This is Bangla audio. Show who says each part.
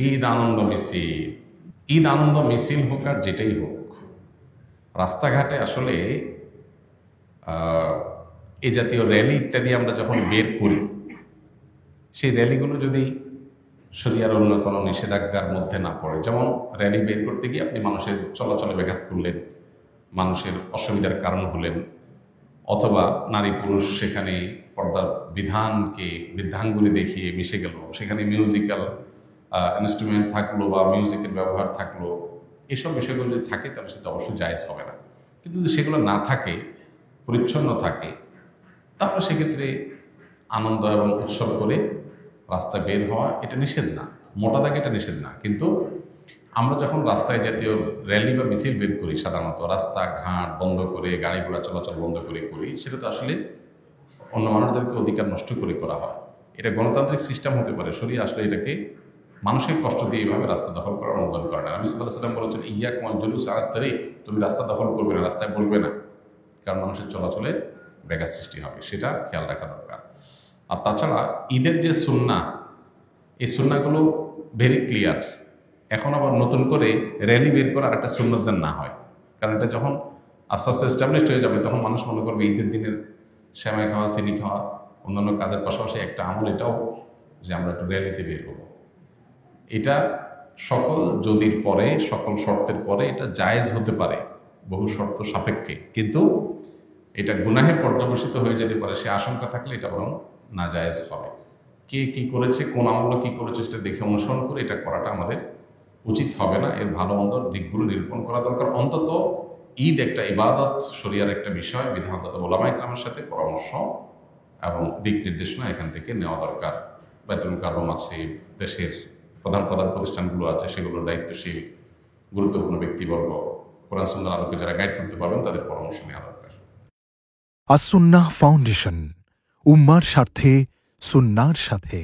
Speaker 1: ঈদ আনন্দ মিছিল। ঈদ আনন্দ মিছিল হোক আর যেটাই হোক, রাস্তাঘাটে আসলে এই জাতীয় র্যালি ইত্যাদি আমরা যখন বের করি, সেই র্যালিগুলো যদি শরিয়ার অন্য কোনো নিষেধাজ্ঞার মধ্যে না পড়ে, যেমন র্যালি বের করতে গিয়ে আপনি মানুষের চলাচলে ব্যাঘাত করলেন, মানুষের অসুবিধার কারণ হলেন, অথবা নারী পুরুষ সেখানে পর্দার বিধানকে বৃদ্ধাঙ্গুলি দেখিয়ে মিশে গেল, সেখানে মিউজিক্যাল ইনস্ট্রুমেন্ট থাকলো বা মিউজিকের ব্যবহার থাকলো, এসব বিষয়গুলো যদি থাকে তাহলে সেটা অবশ্যই জায়েজ হবে না। কিন্তু যদি সেগুলো না থাকে, পরিচ্ছন্ন থাকে, তাহলে সেক্ষেত্রে আনন্দ এবং উৎসব করে রাস্তায় বের হওয়া এটা নিষেধ না, মোটা দাগে এটা নিষেধ না। কিন্তু আমরা যখন রাস্তায় জাতীয় র্যালি বা মিছিল বের করি, সাধারণত রাস্তাঘাট বন্ধ করে, গাড়ি ঘোড়া চলাচল বন্ধ করে করি, সেটা তো আসলে অন্য মানুষদেরকে অধিকার নষ্ট করে করা হয়। এটা গণতান্ত্রিক সিস্টেম হতে পারে, শরীয়ত আসলে এটাকে মানুষের কষ্ট দিয়ে এইভাবে রাস্তা দখল করার অনুমোদন করে না। নবী সাল্লাল্লাহু আলাইহি ওয়াসাল্লাম বলেছেন, ইয়াকুমুল জুলুস আলা তারিক, তুমি রাস্তা দখল করবে না, রাস্তায় বসবে না, কারণ মানুষের চলাচলে ব্যাঘাত সৃষ্টি হবে, সেটা খেয়াল রাখা দরকার। আর তাছাড়া ঈদের যে সুন্নাহ, এই সুন্নাহগুলো ভেরি ক্লিয়ার। এখন আবার নতুন করে র্যালি বের করার একটা সুন্নত যেন না হয়, কারণ এটা যখন আস্তে আস্তে এস্টাবলিশড হয়ে যাবে, তখন মানুষ মনে করবে ঈদের দিনের সেমাই খাওয়া, চিনি খাওয়া, অন্যান্য কাজের পাশাপাশি একটা আমল এটাও যে আমরা একটু র্যালিতে বের হবো। এটা সকল যদির পরে, সকল শর্তের পরে এটা জায়েজ হতে পারে, বহু শর্ত সাপেক্ষে, কিন্তু এটা গুনাহে পর্যবসিত হয়ে যেতে পারে, সে আশঙ্কা থাকলে এটা বরং না জায়েজ হবে। কে কি করেছে, কোন আমল কি করেছে সেটা দেখে অনুসরণ করে এটা করাটা আমাদের উচিত হবে না। এর ভালো মন্দ দিকগুলো নিরূপণ করা দরকার। অন্তত ঈদ একটা ইবাদত, শরিয়ার একটা বিষয়, বিধানগত ওলামা ইকরামের সাথে পরামর্শ এবং দিক নির্দেশনা এখান থেকে নেওয়া দরকার। বাইতুল মুকাররম আছে, দেশের প্রধান প্রধান প্রতিষ্ঠানগুলো আছে, সেগুলোর দায়িত্বশীল গুরুত্বপূর্ণ ব্যক্তিবর্গ, কোরআন সুন্নাহর আলোকে যারা গাইড করতে পারবেন, তাদের পরামর্শ নেওয়া দরকার।
Speaker 2: আস-সুন্নাহ ফাউন্ডেশন, উম্মার স্বার্থে, সুন্নাহর সাথে।